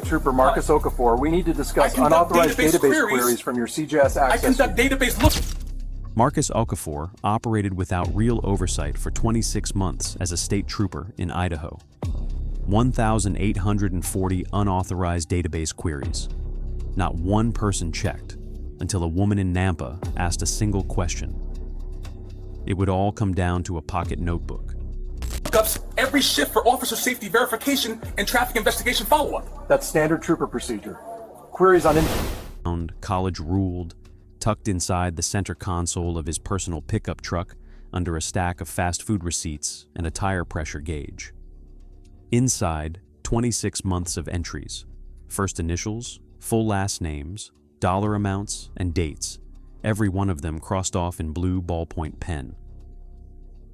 Trooper Marcus Okafor. We need to discuss unauthorized database queries from your CJS access. I conduct database look. Marcus Okafor operated without real oversight for 26 months as a state trooper in Idaho. 1,840 unauthorized database queries. Not one person checked until a woman in Nampa asked a single question. It would all come down to a pocket notebook. Lookups every shift for officer safety verification and traffic investigation follow-up. That's standard trooper procedure. Queries on college ruled, tucked inside the center console of his personal pickup truck under a stack of fast food receipts and a tire pressure gauge. Inside, 26 months of entries, first initials, full last names, dollar amounts, and dates, every one of them crossed off in blue ballpoint pen.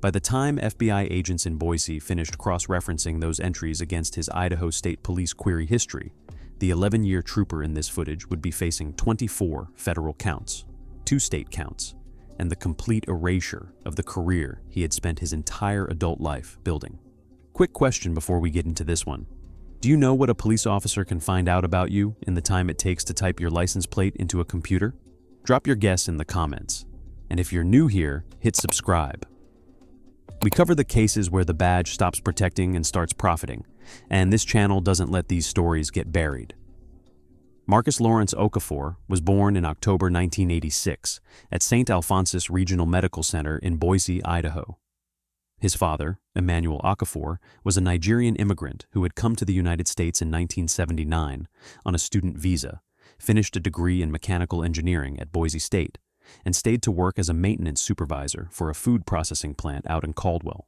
By the time FBI agents in Boise finished cross-referencing those entries against his Idaho State Police query history, the 11-year trooper in this footage would be facing 24 federal counts, 2 state counts, and the complete erasure of the career he had spent his entire adult life building. Quick question before we get into this one. Do you know what a police officer can find out about you in the time it takes to type your license plate into a computer? Drop your guess in the comments. And if you're new here, hit subscribe. We cover the cases where the badge stops protecting and starts profiting, and this channel doesn't let these stories get buried. Marcus Lawrence Okafor was born in October 1986 at St. Alphonsus Regional Medical Center in Boise, Idaho. His father, Emmanuel Okafor, was a Nigerian immigrant who had come to the United States in 1979 on a student visa, finished a degree in mechanical engineering at Boise State, and stayed to work as a maintenance supervisor for a food processing plant out in Caldwell.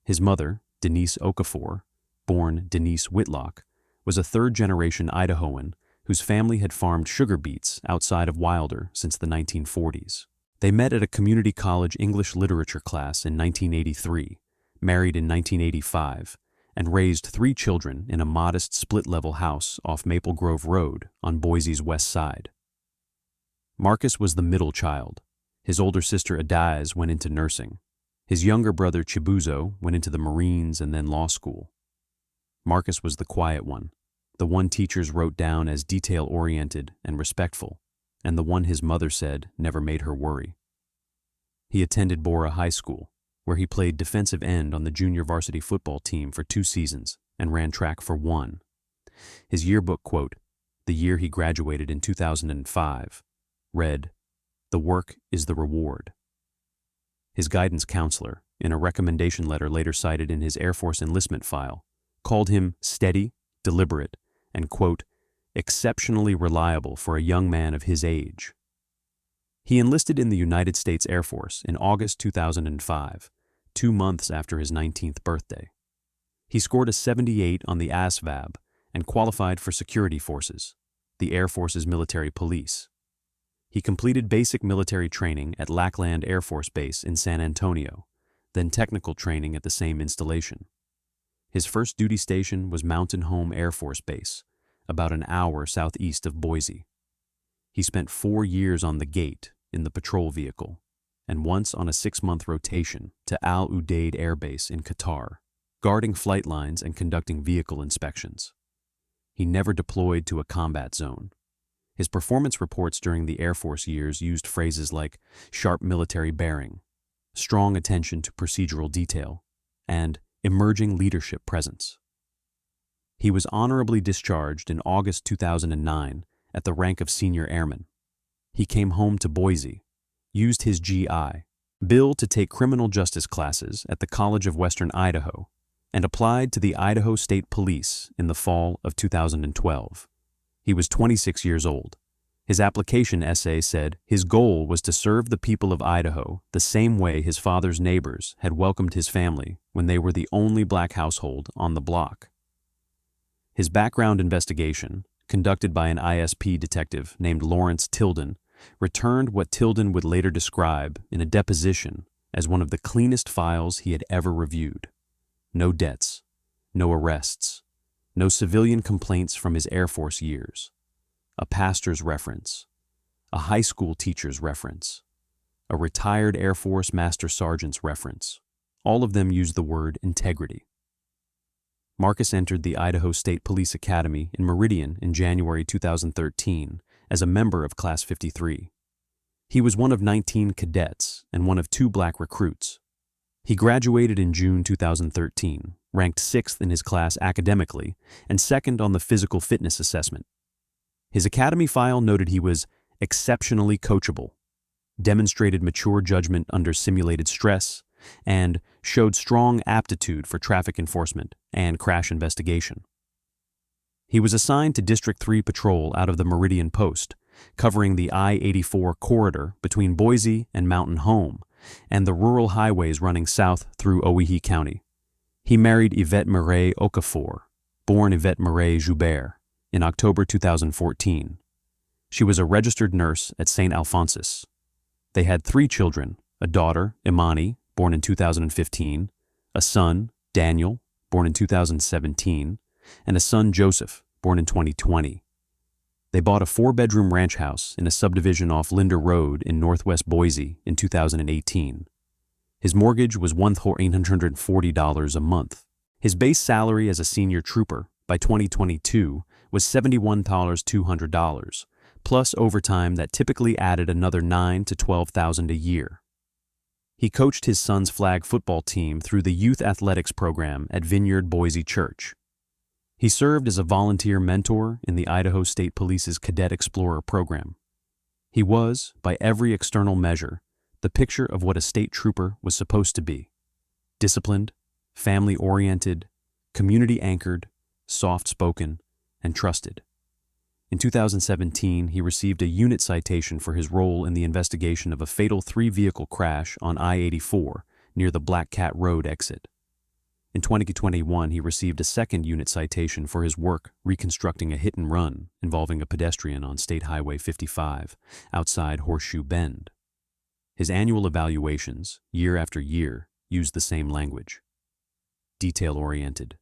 His mother, Denise Okafor, born Denise Whitlock, was a third-generation Idahoan whose family had farmed sugar beets outside of Wilder since the 1940s. They met at a community college English literature class in 1983, married in 1985, and raised 3 children in a modest split-level house off Maple Grove Road on Boise's west side. Marcus was the middle child. His older sister Adaiz went into nursing. His younger brother Chibuzo went into the Marines and then law school. Marcus was the quiet one, the one teachers wrote down as detail-oriented and respectful, and the one his mother said never made her worry. He attended Bora High School, where he played defensive end on the junior varsity football team for 2 seasons and ran track for 1. His yearbook quote, the year he graduated in 2005, read, "The work is the reward." His guidance counselor, in a recommendation letter later cited in his Air Force enlistment file, called him steady, deliberate, and, quote, exceptionally reliable for a young man of his age. He enlisted in the United States Air Force in August 2005, 2 months after his 19th birthday. He scored a 78 on the ASVAB and qualified for security forces, the Air Force's military police. He completed basic military training at Lackland Air Force Base in San Antonio, then technical training at the same installation. His first duty station was Mountain Home Air Force Base, about an hour southeast of Boise. He spent 4 years on the gate in the patrol vehicle, and once on a 6-month rotation to Al Udeid Air Base in Qatar, guarding flight lines and conducting vehicle inspections. He never deployed to a combat zone. His performance reports during the Air Force years used phrases like sharp military bearing, strong attention to procedural detail, and emerging leadership presence. He was honorably discharged in August 2009 at the rank of senior airman. He came home to Boise, used his GI Bill to take criminal justice classes at the College of Western Idaho, and applied to the Idaho State Police in the fall of 2012. He was 26 years old. His application essay said his goal was to serve the people of Idaho the same way his father's neighbors had welcomed his family when they were the only black household on the block. His background investigation, conducted by an ISP detective named Lawrence Tilden, returned what Tilden would later describe in a deposition as one of the cleanest files he had ever reviewed. No debts, no arrests, no civilian complaints from his Air Force years, a pastor's reference, a high school teacher's reference, a retired Air Force Master Sergeant's reference. All of them use the word integrity. Marcus entered the Idaho State Police Academy in Meridian in January 2013 as a member of Class 53. He was one of 19 cadets and one of 2 black recruits. He graduated in June 2013, ranked 6th in his class academically and 2nd on the physical fitness assessment. His academy file noted he was exceptionally coachable, demonstrated mature judgment under simulated stress, and showed strong aptitude for traffic enforcement and crash investigation. He was assigned to District 3 patrol out of the Meridian post, covering the I-84 corridor between Boise and Mountain Home, and the rural highways running south through Owyhee County. He married Yvette Murray Okafor, born Yvette Murray Joubert, in October 2014. She was a registered nurse at St. Alphonsus. They had 3 children, a daughter, Imani, born in 2015, a son, Daniel, born in 2017, and a son, Joseph, born in 2020. They bought a 4-bedroom ranch house in a subdivision off Linder Road in northwest Boise in 2018. His mortgage was $1,840 a month. His base salary as a senior trooper by 2022 was $71,200, plus overtime that typically added another $9,000 to $12,000 a year. He coached his son's flag football team through the youth athletics program at Vineyard Boise Church. He served as a volunteer mentor in the Idaho State Police's Cadet Explorer program. He was, by every external measure, the picture of what a state trooper was supposed to be: disciplined, family-oriented, community-anchored, soft-spoken, and trusted. In 2017, he received a unit citation for his role in the investigation of a fatal 3-vehicle crash on I-84 near the Black Cat Road exit. In 2021, he received a 2nd unit citation for his work reconstructing a hit-and-run involving a pedestrian on State Highway 55 outside Horseshoe Bend. His annual evaluations, year after year, use the same language: detail-oriented,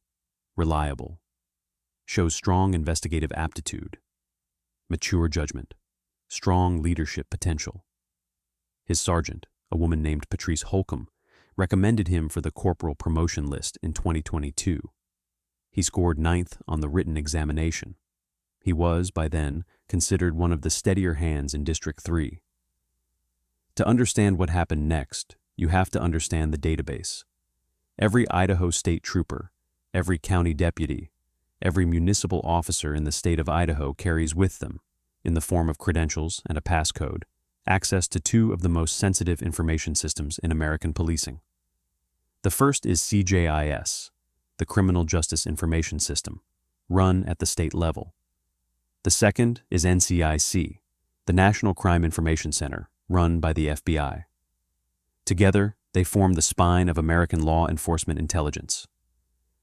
reliable, shows strong investigative aptitude, mature judgment, strong leadership potential. His sergeant, a woman named Patrice Holcomb, recommended him for the corporal promotion list in 2022. He scored 9th on the written examination. He was, by then, considered one of the steadier hands in District 3. To understand what happened next, you have to understand the database. Every Idaho state trooper, every county deputy, every municipal officer in the state of Idaho carries with them, in the form of credentials and a passcode, access to 2 of the most sensitive information systems in American policing. The first is CJIS, the Criminal Justice Information System, run at the state level. The second is NCIC, the National Crime Information Center, run by the FBI. Together, they form the spine of American law enforcement intelligence.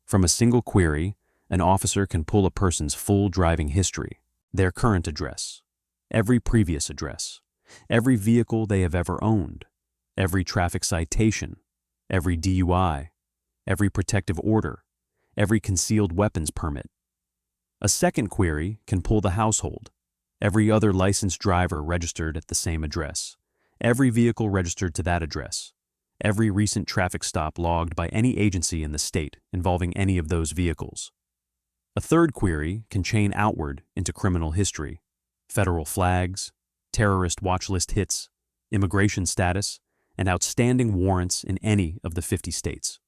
From a single query, an officer can pull a person's full driving history, their current address, every previous address, every vehicle they have ever owned, every traffic citation, every DUI, every protective order, every concealed weapons permit. A second query can pull the household, every other licensed driver registered at the same address, every vehicle registered to that address, every recent traffic stop logged by any agency in the state involving any of those vehicles. A third query can chain outward into criminal history, federal flags, terrorist watch list hits, immigration status, and outstanding warrants in any of the 50 states.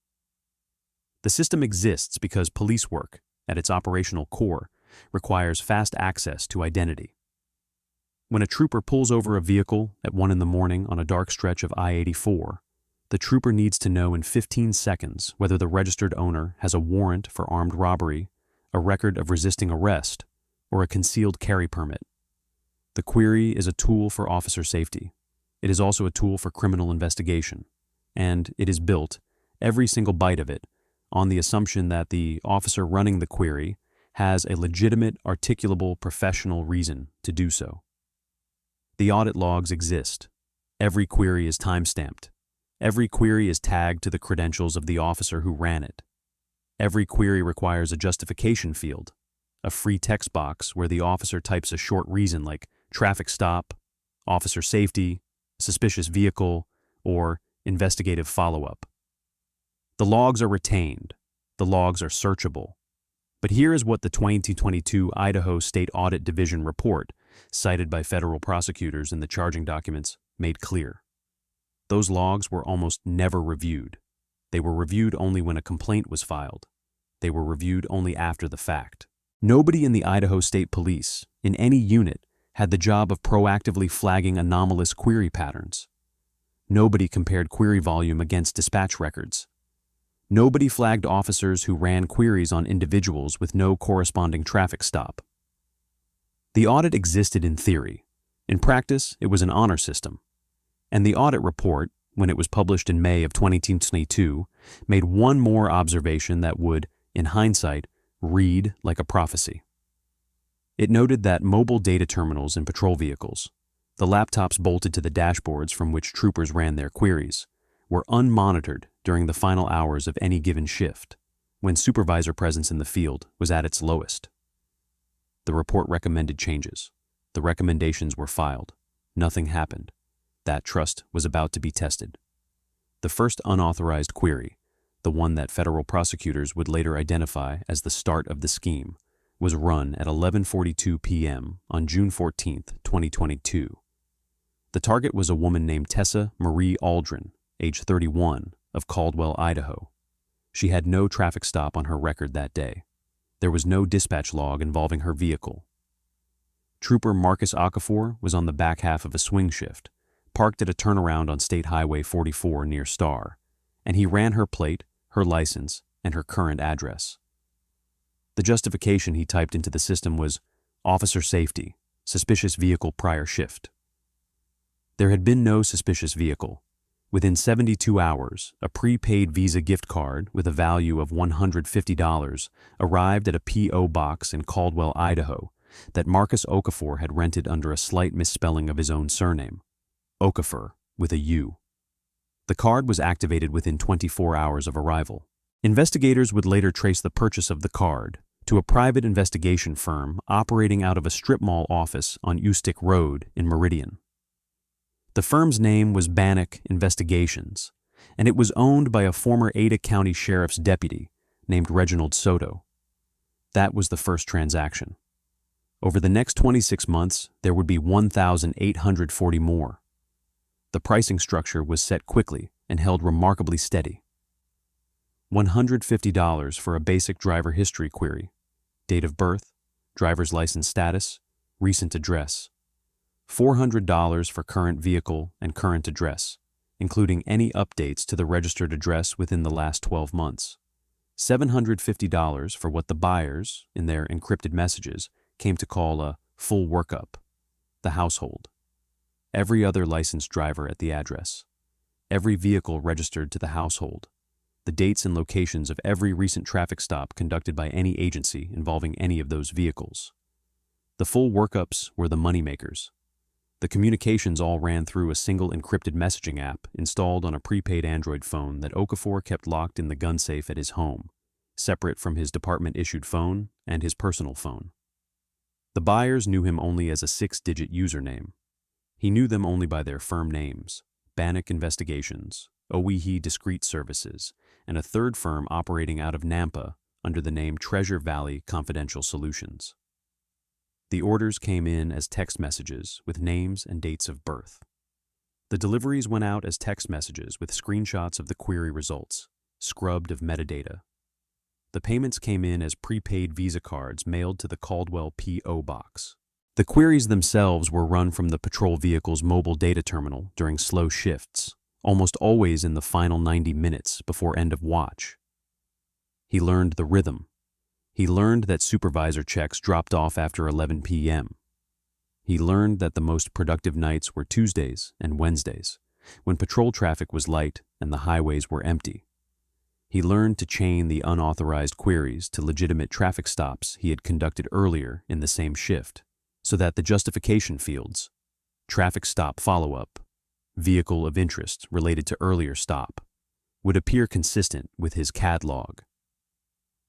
The system exists because police work, at its operational core, requires fast access to identity. When a trooper pulls over a vehicle at 1 a.m. on a dark stretch of I-84, the trooper needs to know in 15 seconds whether the registered owner has a warrant for armed robbery, a record of resisting arrest, or a concealed carry permit. The query is a tool for officer safety. It is also a tool for criminal investigation, and it is built, every single byte of it, on the assumption that the officer running the query has a legitimate, articulable, professional reason to do so. The audit logs exist. Every query is time-stamped. Every query is tagged to the credentials of the officer who ran it. Every query requires a justification field, a free text box where the officer types a short reason like traffic stop, officer safety, suspicious vehicle, or investigative follow-up. The logs are retained, the logs are searchable, But here is what the 2022 Idaho State Audit Division report, cited by federal prosecutors in the charging documents, made clear. Those logs were almost never reviewed. They were reviewed only when a complaint was filed. They were reviewed only after the fact. Nobody in the Idaho State Police, in any unit, had the job of proactively flagging anomalous query patterns. Nobody compared query volume against dispatch records. Nobody flagged officers who ran queries on individuals with no corresponding traffic stop. The audit existed in theory. In practice, it was an honor system. And the audit report, when it was published in May of 2022, made one more observation that would, in hindsight, read like a prophecy. It noted that mobile data terminals in patrol vehicles, the laptops bolted to the dashboards from which troopers ran their queries, were unmonitored during the final hours of any given shift, when supervisor presence in the field was at its lowest. The report recommended changes. The recommendations were filed. Nothing happened. That trust was about to be tested. The first unauthorized query, the one that federal prosecutors would later identify as the start of the scheme, was run at 11:42 p.m. on June 14, 2022. The target was a woman named Tessa Marie Aldrin, age 31, of Caldwell, Idaho. She had no traffic stop on her record that day. There was no dispatch log involving her vehicle. Trooper Marcus Okafor was on the back half of a swing shift, parked at a turnaround on State Highway 44 near Star, and he ran her plate, her license, and her current address. The justification he typed into the system was officer safety, suspicious vehicle prior shift. There had been no suspicious vehicle. Within 72 hours, a prepaid Visa gift card with a value of $150 arrived at a P.O. box in Caldwell, Idaho, that Marcus Okafor had rented under a slight misspelling of his own surname, Okafor with a U. The card was activated within 24 hours of arrival. Investigators would later trace the purchase of the card to a private investigation firm operating out of a strip mall office on U.S.C. Road in Meridian. The firm's name was Bannock Investigations, and it was owned by a former Ada County Sheriff's deputy named Reginald Soto. That was the first transaction. Over the next 26 months, there would be 1,840 more. The pricing structure was set quickly and held remarkably steady. $150 for a basic driver history query, date of birth, driver's license status, recent address. $400 for current vehicle and current address, including any updates to the registered address within the last 12 months. $750 for what the buyers, in their encrypted messages, came to call a full workup, the household. Every other licensed driver at the address. Every vehicle registered to the household. The dates and locations of every recent traffic stop conducted by any agency involving any of those vehicles. The full workups were the moneymakers. The communications all ran through a single encrypted messaging app installed on a prepaid Android phone that Okafor kept locked in the gun safe at his home, separate from his department-issued phone and his personal phone. The buyers knew him only as a 6-digit username. He knew them only by their firm names, Bannock Investigations, OEHE Discrete Services, and a third firm operating out of Nampa under the name Treasure Valley Confidential Solutions. The orders came in as text messages with names and dates of birth. The deliveries went out as text messages with screenshots of the query results, scrubbed of metadata. The payments came in as prepaid Visa cards mailed to the Caldwell P.O. box. The queries themselves were run from the patrol vehicle's mobile data terminal during slow shifts, almost always in the final 90 minutes before end of watch. He learned the rhythm. He learned that supervisor checks dropped off after 11 p.m. He learned that the most productive nights were Tuesdays and Wednesdays, when patrol traffic was light and the highways were empty. He learned to chain the unauthorized queries to legitimate traffic stops he had conducted earlier in the same shift, so that the justification fields, traffic stop follow-up, vehicle of interest related to earlier stop, would appear consistent with his CAD log.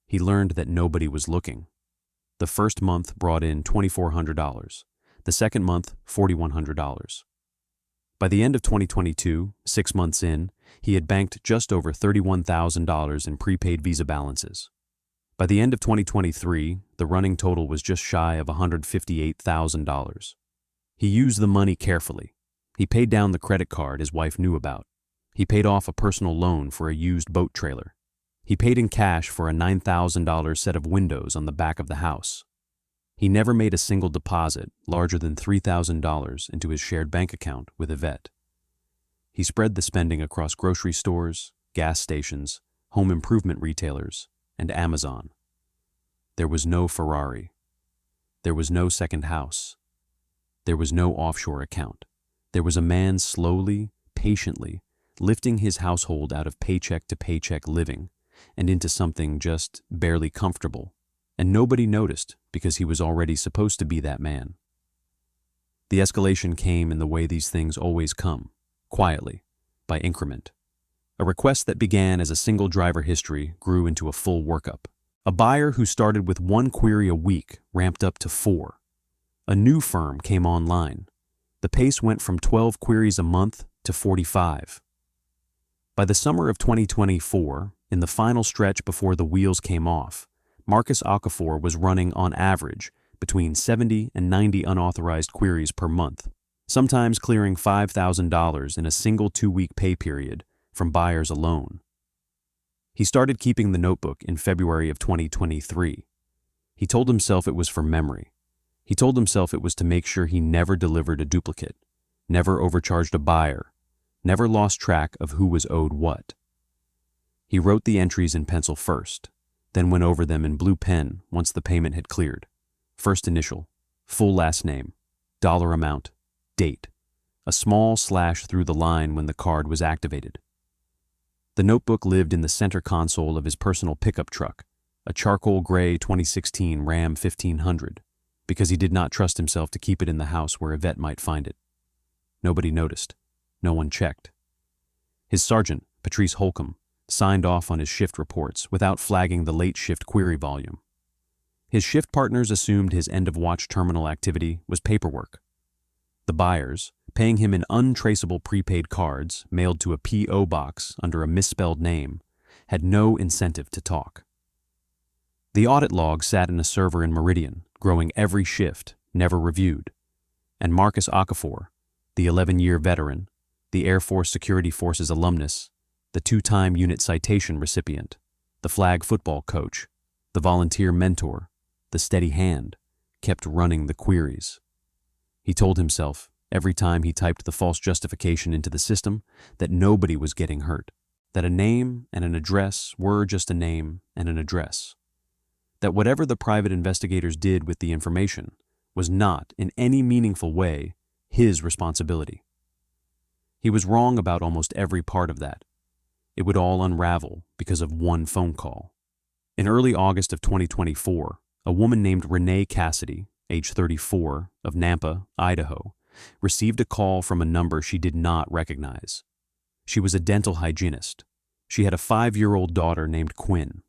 He learned that nobody was looking. The first month brought in $2,400. The second month, $4,100. By the end of 2022, 6 months in, he had banked just over $31,000 in prepaid Visa balances. By the end of 2023, the running total was just shy of $158,000. He used the money carefully. He paid down the credit card his wife knew about. He paid off a personal loan for a used boat trailer. He paid in cash for a $9,000 set of windows on the back of the house. He never made a single deposit larger than $3,000 into his shared bank account with Yvette. He spread the spending across grocery stores, gas stations, home improvement retailers, and Amazon. There was no Ferrari. There was no second house. There was no offshore account. There was a man slowly, patiently, lifting his household out of paycheck to paycheck living and into something just barely comfortable, and nobody noticed because he was already supposed to be that man. The escalation came in the way these things always come, quietly, by increment. A request that began as a single driver history grew into a full workup. A buyer who started with 1 query a week ramped up to 4. A new firm came online. The pace went from 12 queries a month to 45. By the summer of 2024, in the final stretch before the wheels came off, Marcus Okafor was running on average between 70 and 90 unauthorized queries per month, sometimes clearing $5,000 in a single 2-week pay period from buyers alone. He started keeping the notebook in February of 2023. He told himself it was for memory. He told himself it was to make sure he never delivered a duplicate, never overcharged a buyer, never lost track of who was owed what. He wrote the entries in pencil first, then went over them in blue pen once the payment had cleared. First initial, full last name, dollar amount, date, a small slash through the line when the card was activated. The notebook lived in the center console of his personal pickup truck, a charcoal gray 2016 Ram 1500, because he did not trust himself to keep it in the house where Yvette might find it. Nobody noticed. No one checked. His sergeant, Patrice Holcomb, signed off on his shift reports without flagging the late shift query volume. His shift partners assumed his end-of-watch terminal activity was paperwork. The buyers, paying him in untraceable prepaid cards mailed to a P.O. box under a misspelled name, had no incentive to talk. The audit log sat in a server in Meridian, growing every shift, never reviewed. And Marcus Okafor, the 11-year veteran, the Air Force Security Forces alumnus, the 2-time unit citation recipient, the flag football coach, the volunteer mentor, the steady hand, kept running the queries. He told himself, every time he typed the false justification into the system, that nobody was getting hurt, that a name and an address were just a name and an address, that whatever the private investigators did with the information was not, in any meaningful way, his responsibility. He was wrong about almost every part of that. It would all unravel because of one phone call. In early August of 2024, a woman named Renee Cassidy, age 34, of Nampa, Idaho, received a call from a number she did not recognize. She was a dental hygienist. She had a 5-year-old daughter named Quinn.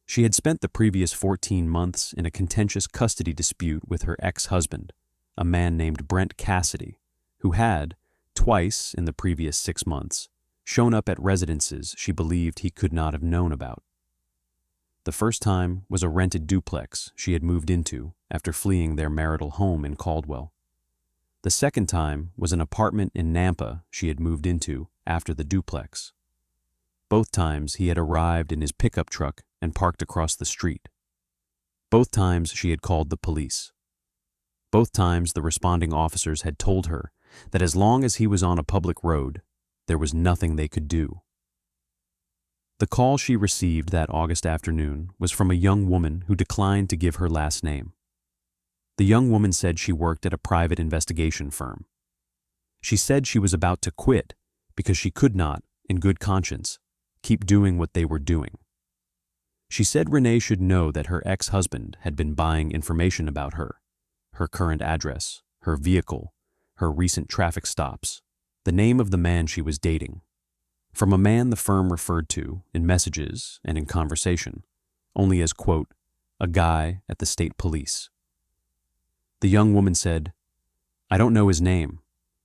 She had spent the previous 14 months in a contentious custody dispute with her ex-husband, a man named Brent Cassidy, who had, twice in the previous 6 months, shown up at residences she believed he could not have known about. The first time was a rented duplex she had moved into after fleeing their marital home in Caldwell. The second time was an apartment in Nampa she had moved into after the duplex. Both times he had arrived in his pickup truck and parked across the street. Both times she had called the police. Both times the responding officers had told her that as long as he was on a public road, there was nothing they could do. The call she received that August afternoon was from a young woman who declined to give her last name. The young woman said she worked at a private investigation firm. She said she was about to quit because she could not, in good conscience, keep doing what they were doing. She said Renee should know that her ex-husband had been buying information about her current address, her vehicle, her recent traffic stops, the name of the man she was dating, from a man the firm referred to in messages and in conversation only as, quote, a guy at the state police. The young woman said, I don't know his name,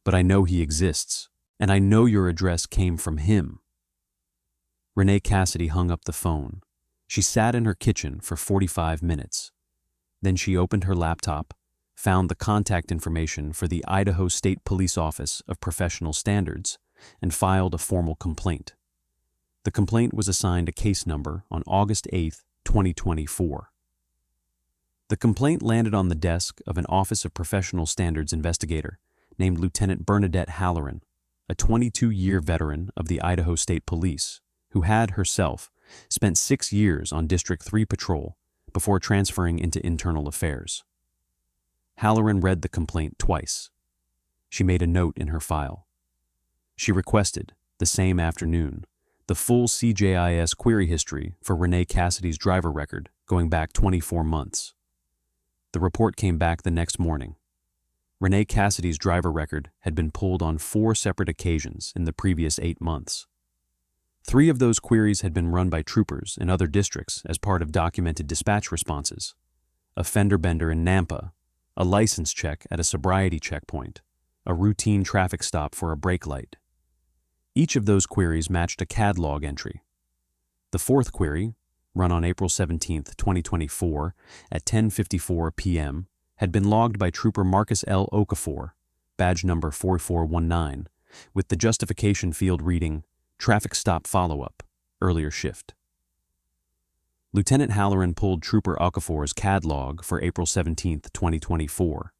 but I know he exists, and I know your address came from him. Renee Cassidy hung up the phone. She sat in her kitchen for 45 minutes. Then she opened her laptop, found the contact information for the Idaho State Police Office of Professional Standards, and filed a formal complaint. The complaint was assigned a case number on August 8, 2024. The complaint landed on the desk of an Office of Professional Standards investigator named Lieutenant Bernadette Halloran, a 22-year veteran of the Idaho State Police, who had herself spent 6 years on District 3 patrol before transferring into internal affairs. Halloran read the complaint twice. She made a note in her file. She requested, the same afternoon, the full CJIS query history for Renee Cassidy's driver record going back 24 months. The report came back the next morning. Renee Cassidy's driver record had been pulled on 4 separate occasions in the previous 8 months. 3 of those queries had been run by troopers in other districts as part of documented dispatch responses: a fender bender in Nampa, a license check at a sobriety checkpoint, a routine traffic stop for a brake light. Each of those queries matched a CAD log entry. The 4th query, run on April 17, 2024, at 10:54 p.m., had been logged by Trooper Marcus L. Okafor, badge number 4419, with the justification field reading, "Traffic stop follow-up, earlier shift." Lieutenant Halloran pulled Trooper Okafor's CAD log for April 17, 2024.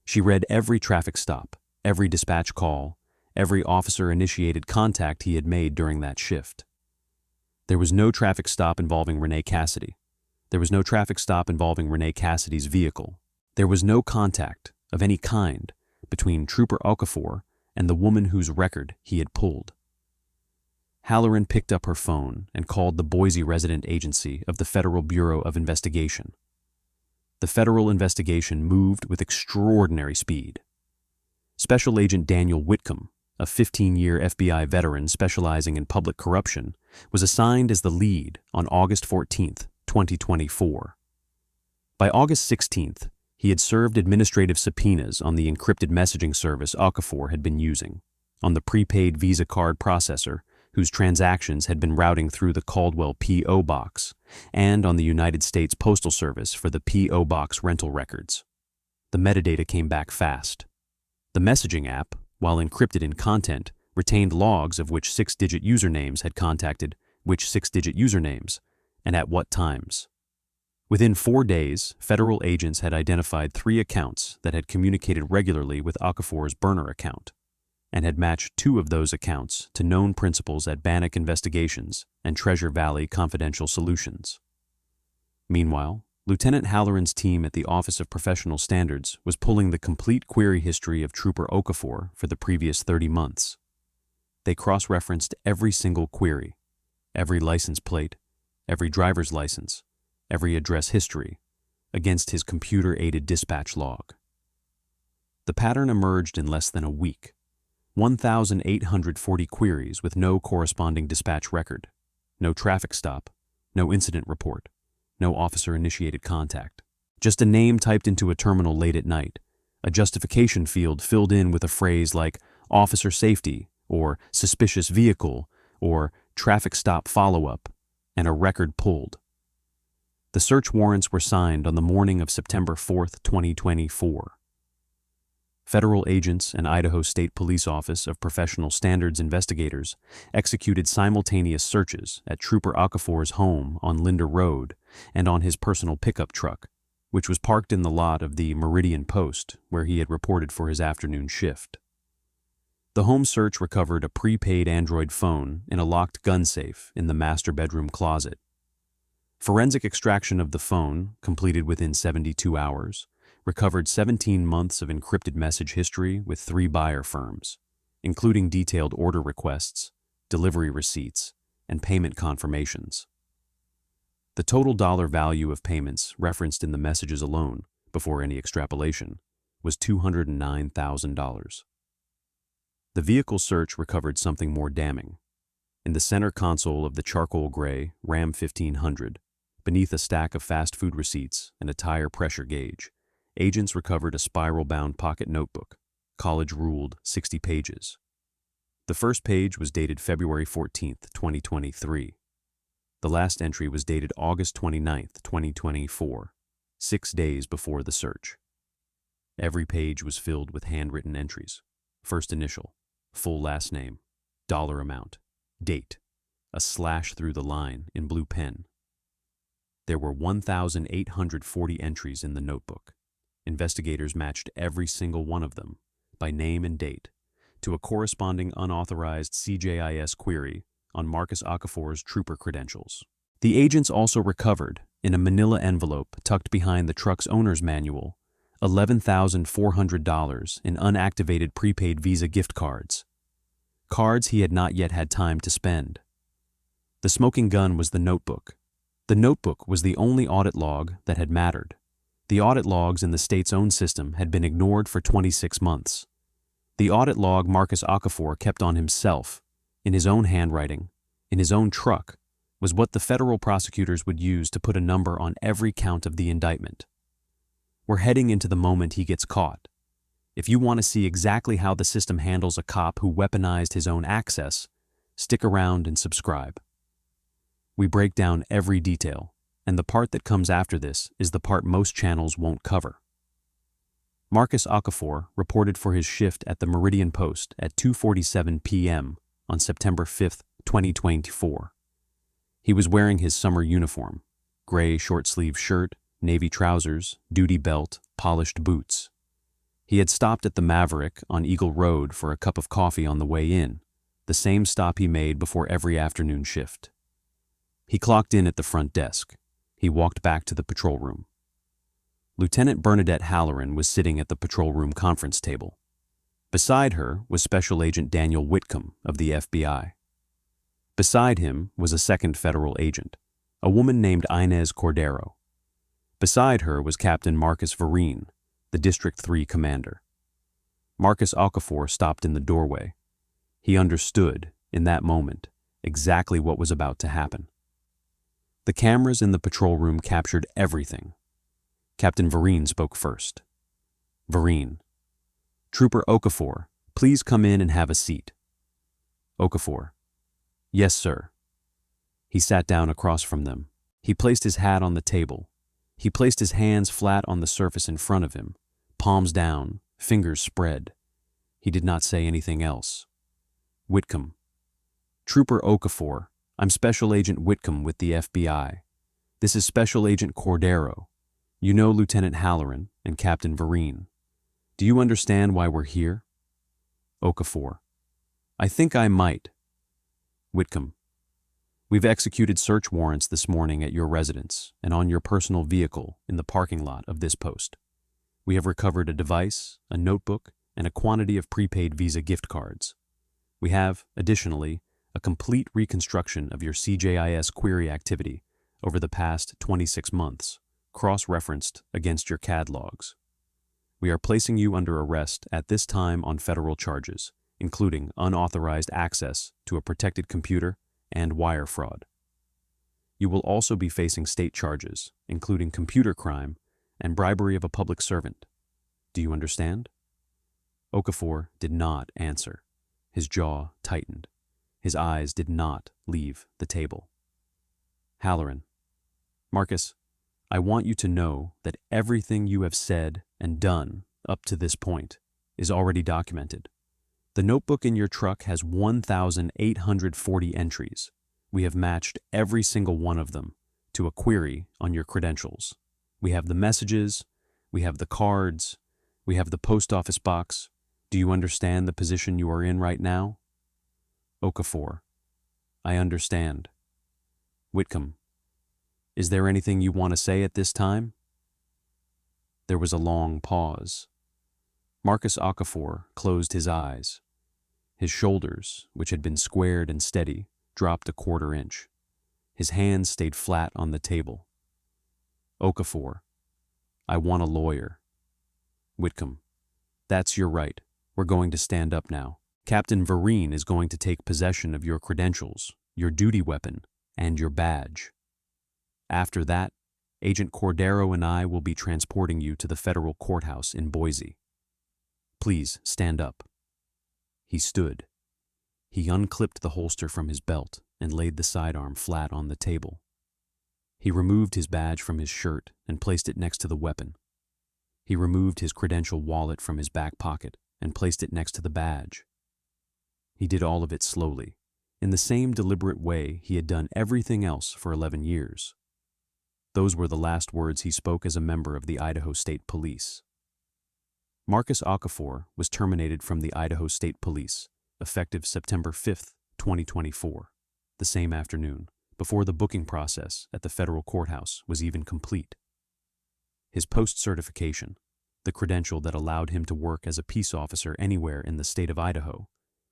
She read every traffic stop, every dispatch call, every officer-initiated contact he had made during that shift. There was no traffic stop involving Renee Cassidy. There was no traffic stop involving Renee Cassidy's vehicle. There was no contact of any kind between Trooper Okafor and the woman whose record he had pulled. Halloran picked up her phone and called the Boise resident agency of the Federal Bureau of Investigation. The federal investigation moved with extraordinary speed. Special Agent Daniel Whitcomb, a 15-year FBI veteran specializing in public corruption, was assigned as the lead on August 14, 2024. By August 16th, he had served administrative subpoenas on the encrypted messaging service Okafor had been using, on the prepaid Visa card processor whose transactions had been routing through the Caldwell P.O. Box, and on the United States Postal Service for the P.O. Box rental records. The metadata came back fast. The messaging app, while encrypted in content, retained logs of which 6-digit usernames had contacted which 6-digit usernames, and at what times. Within 4 days, federal agents had identified 3 accounts that had communicated regularly with Okafor's burner account, and had matched 2 of those accounts to known principals at Bannock Investigations and Treasure Valley Confidential Solutions. Meanwhile, Lieutenant Halloran's team at the Office of Professional Standards was pulling the complete query history of Trooper Okafor for the previous 30 months. They cross-referenced every single query, every license plate, every driver's license, every address history, against his computer-aided dispatch log. The pattern emerged in less than a week: 1,840 queries with no corresponding dispatch record, no traffic stop, no incident report, no officer-initiated contact. Just a name typed into a terminal late at night, a justification field filled in with a phrase like "officer safety" or "suspicious vehicle" or "traffic stop follow-up," and a record pulled. The search warrants were signed on the morning of September 4, 2024. Federal agents and Idaho State Police Office of Professional Standards investigators executed simultaneous searches at Trooper Okafor's home on Linder Road and on his personal pickup truck, which was parked in the lot of the Meridian post where he had reported for his afternoon shift. The home search recovered a prepaid Android phone in a locked gun safe in the master bedroom closet. Forensic extraction of the phone, completed within 72 hours, recovered 17 months of encrypted message history with 3 buyer firms, including detailed order requests, delivery receipts, and payment confirmations. The total dollar value of payments referenced in the messages alone, before any extrapolation, was $209,000. The vehicle search recovered something more damning. In the center console of the charcoal gray Ram 1500, beneath a stack of fast food receipts and a tire pressure gauge, agents recovered a spiral-bound pocket notebook, college-ruled 60 pages. The first page was dated February 14, 2023. The last entry was dated August 29, 2024, 6 days before the search. Every page was filled with handwritten entries. First initial, full last name, dollar amount, date, a slash through the line in blue pen. There were 1,840 entries in the notebook. Investigators matched every single one of them, by name and date, to a corresponding unauthorized CJIS query on Marcus Okafor's trooper credentials. The agents also recovered, in a manila envelope tucked behind the truck's owner's manual, $11,400 in unactivated prepaid Visa gift cards. Cards he had not yet had time to spend. The smoking gun was the notebook. The notebook was the only audit log that had mattered. The audit logs in the state's own system had been ignored for 26 months. The audit log Marcus Okafor kept on himself, in his own handwriting, in his own truck, was what the federal prosecutors would use to put a number on every count of the indictment. We're heading into the moment he gets caught. If you want to see exactly how the system handles a cop who weaponized his own access, stick around and subscribe. We break down every detail, and the part that comes after this is the part most channels won't cover. Marcus Okafor reported for his shift at the Meridian Post at 2:47 p.m. on September 5, 2024. He was wearing his summer uniform, gray short-sleeve shirt, navy trousers, duty belt, polished boots. He had stopped at the Maverick on Eagle Road for a cup of coffee on the way in, the same stop he made before every afternoon shift. He clocked in at the front desk. He walked back to the patrol room. Lieutenant Bernadette Halloran was sitting at the patrol room conference table. Beside her was Special Agent Daniel Whitcomb of the FBI. Beside him was a second federal agent, a woman named Inez Cordero. Beside her was Captain Marcus Vereen, the District 3 commander. Marcus Okafor stopped in the doorway. He understood, in that moment, exactly what was about to happen. The cameras in the patrol room captured everything. Captain Vereen spoke first. Vereen: "Trooper Okafor, please come in and have a seat." Okafor: "Yes, sir." He sat down across from them. He placed his hat on the table. He placed his hands flat on the surface in front of him, palms down, fingers spread. He did not say anything else. Whitcomb: "Trooper Okafor, I'm Special Agent Whitcomb with the FBI. This is Special Agent Cordero. You know Lieutenant Halloran and Captain Vereen. Do you understand why we're here?" Okafor: "I think I might." Whitcomb: "We've executed search warrants this morning at your residence and on your personal vehicle in the parking lot of this post. We have recovered a device, a notebook, and a quantity of prepaid Visa gift cards. We have, additionally, a complete reconstruction of your CJIS query activity over the past 26 months, cross-referenced against your CAD logs. We are placing you under arrest at this time on federal charges, including unauthorized access to a protected computer and wire fraud. You will also be facing state charges, including computer crime and bribery of a public servant. Do you understand?" Okafor did not answer. His jaw tightened. His eyes did not leave the table. Halloran: "Marcus, I want you to know that everything you have said and done up to this point is already documented. The notebook in your truck has 1,840 entries. We have matched every single one of them to a query on your credentials. We have the messages, we have the cards, we have the post office box. Do you understand the position you are in right now?" Okafor: "I understand." Whitcomb: "Is there anything you want to say at this time?" There was a long pause. Marcus Okafor closed his eyes. His shoulders, which had been squared and steady, dropped a quarter inch. His hands stayed flat on the table. Okafor: "I want a lawyer." Whitcomb: "That's your right. We're going to stand up now. Captain Vereen is going to take possession of your credentials, your duty weapon, and your badge. After that, Agent Cordero and I will be transporting you to the federal courthouse in Boise. Please stand up." He stood. He unclipped the holster from his belt and laid the sidearm flat on the table. He removed his badge from his shirt and placed it next to the weapon. He removed his credential wallet from his back pocket and placed it next to the badge. He did all of it slowly, in the same deliberate way he had done everything else for 11 years. Those were the last words he spoke as a member of the Idaho State Police. Marcus Okafor was terminated from the Idaho State Police, effective September 5, 2024, the same afternoon, before the booking process at the federal courthouse was even complete. His post-certification, the credential that allowed him to work as a peace officer anywhere in the state of Idaho,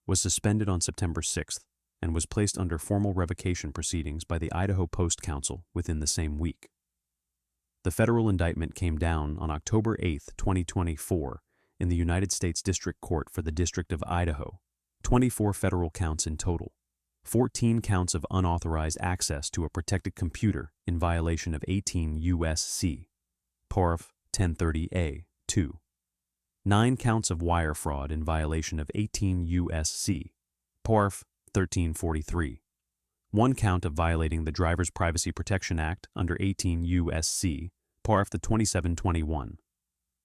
was suspended on September 6th and was placed under formal revocation proceedings by the Idaho Post Council within the same week. The federal indictment came down on October 8, 2024, in the United States District Court for the District of Idaho, 24 federal counts in total, 14 counts of unauthorized access to a protected computer in violation of 18 U.S.C., Parf. 1030A, 2. 9 counts of wire fraud in violation of 18 U.S.C., Parf. 1343. 1 count of violating the Driver's Privacy Protection Act under 18 U.S.C., Parf. 2721.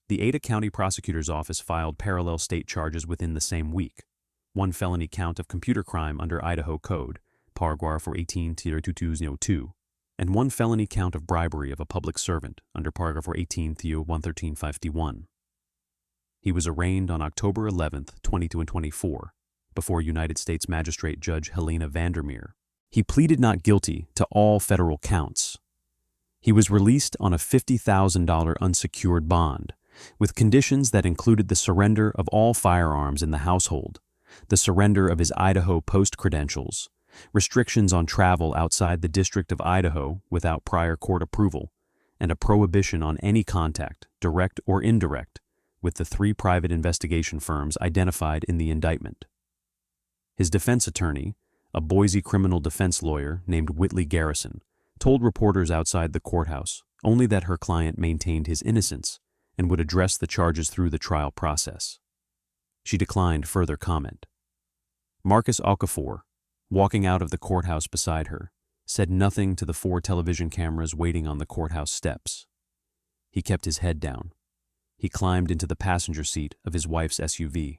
The Ada County Prosecutor's Office filed parallel state charges within the same week. 1 felony count of computer crime under Idaho Code, Paragraph 18-2202, and 1 felony count of bribery of a public servant under Paragraph 18-11351. He was arraigned on October 11, 2024, before United States Magistrate Judge Helena Vandermeer. He pleaded not guilty to all federal counts. He was released on a $50,000 unsecured bond, with conditions that included the surrender of all firearms in the household, the surrender of his Idaho Post credentials, restrictions on travel outside the District of Idaho without prior court approval, and a prohibition on any contact, direct or indirect, with the 3 private investigation firms identified in the indictment. His defense attorney, a Boise criminal defense lawyer named Whitley Garrison, told reporters outside the courthouse only that her client maintained his innocence and would address the charges through the trial process. She declined further comment. Marcus Okafor, walking out of the courthouse beside her, said nothing to the 4 television cameras waiting on the courthouse steps. He kept his head down. He climbed into the passenger seat of his wife's SUV.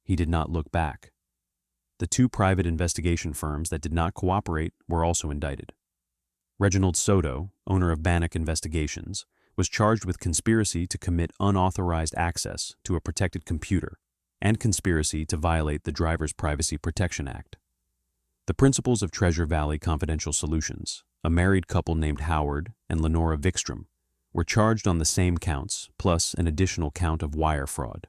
He did not look back. The 2 private investigation firms that did not cooperate were also indicted. Reginald Soto, owner of Bannock Investigations, was charged with conspiracy to commit unauthorized access to a protected computer and conspiracy to violate the Driver's Privacy Protection Act. The principals of Treasure Valley Confidential Solutions, a married couple named Howard and Lenora Vikstrom, were charged on the same counts, plus an additional count of wire fraud.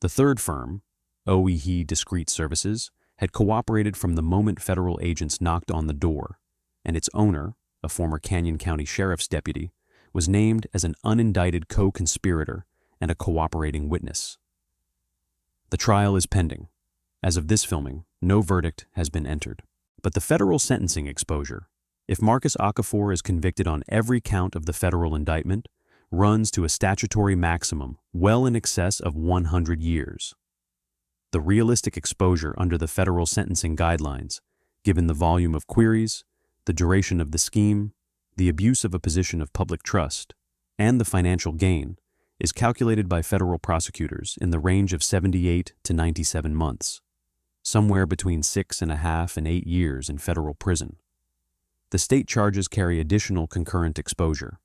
The third firm, OEH Discrete Services, had cooperated from the moment federal agents knocked on the door, and its owner, a former Canyon County Sheriff's deputy, was named as an unindicted co-conspirator and a cooperating witness. The trial is pending. As of this filming, no verdict has been entered. But the federal sentencing exposure, if Marcus Okafor is convicted on every count of the federal indictment, runs to a statutory maximum well in excess of 100 years. The realistic exposure under the federal sentencing guidelines, given the volume of queries, the duration of the scheme, the abuse of a position of public trust, and the financial gain, is calculated by federal prosecutors in the range of 78 to 97 months, somewhere between 6.5 and 8 years in federal prison. The state charges carry additional concurrent exposure.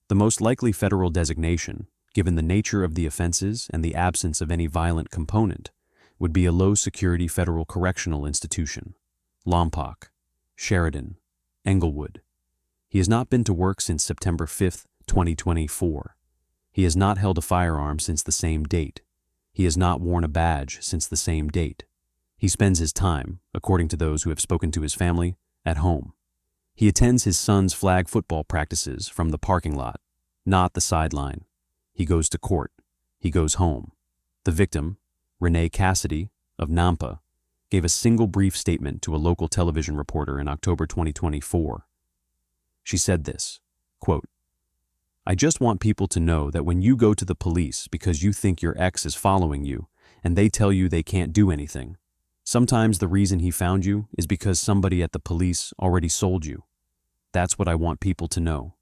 The most likely federal designation, given the nature of the offenses and the absence of any violent component, would be a low-security federal correctional institution, Lompoc, Sheridan, Englewood. He has not been to work since September 5, 2024. He has not held a firearm since the same date. He has not worn a badge since the same date. He spends his time, according to those who have spoken to his family, at home. He attends his son's flag football practices from the parking lot, not the sideline. He goes to court. He goes home. The victim, Renee Cassidy, of Nampa, gave a single brief statement to a local television reporter in October 2024. She said this, quote, "I just want people to know that when you go to the police because you think your ex is following you and they tell you they can't do anything, Sometimes the reason he found you is because somebody at the police already sold you. That's what I want people to know."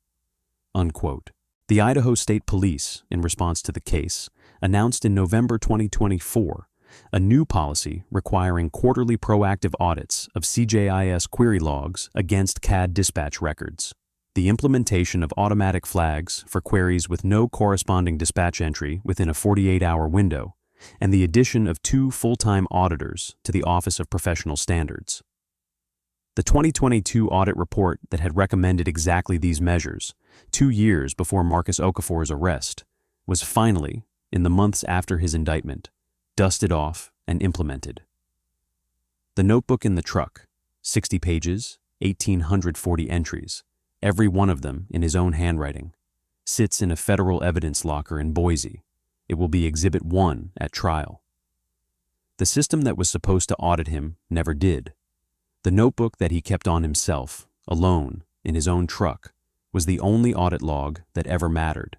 Unquote. The Idaho State Police, in response to the case, announced in November 2024 a new policy requiring quarterly proactive audits of CJIS query logs against CAD dispatch records, the implementation of automatic flags for queries with no corresponding dispatch entry within a 48-hour window, and the addition of 2 full-time auditors to the Office of Professional Standards. The 2022 audit report that had recommended exactly these measures, 2 years before Marcus Okafor's arrest, was finally, in the months after his indictment, dusted off and implemented. The notebook in the truck, 60 pages, 1,840 entries, every one of them in his own handwriting, sits in a federal evidence locker in Boise. It will be Exhibit 1 at trial. The system that was supposed to audit him never did. The notebook that he kept on himself, alone, in his own truck, was the only audit log that ever mattered.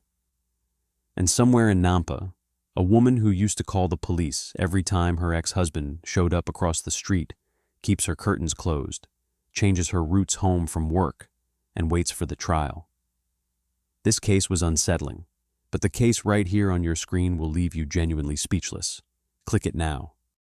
And somewhere in Nampa, a woman who used to call the police every time her ex-husband showed up across the street keeps her curtains closed, changes her routes home from work, and waits for the trial. This case was unsettling, but the case right here on your screen will leave you genuinely speechless. Click it now.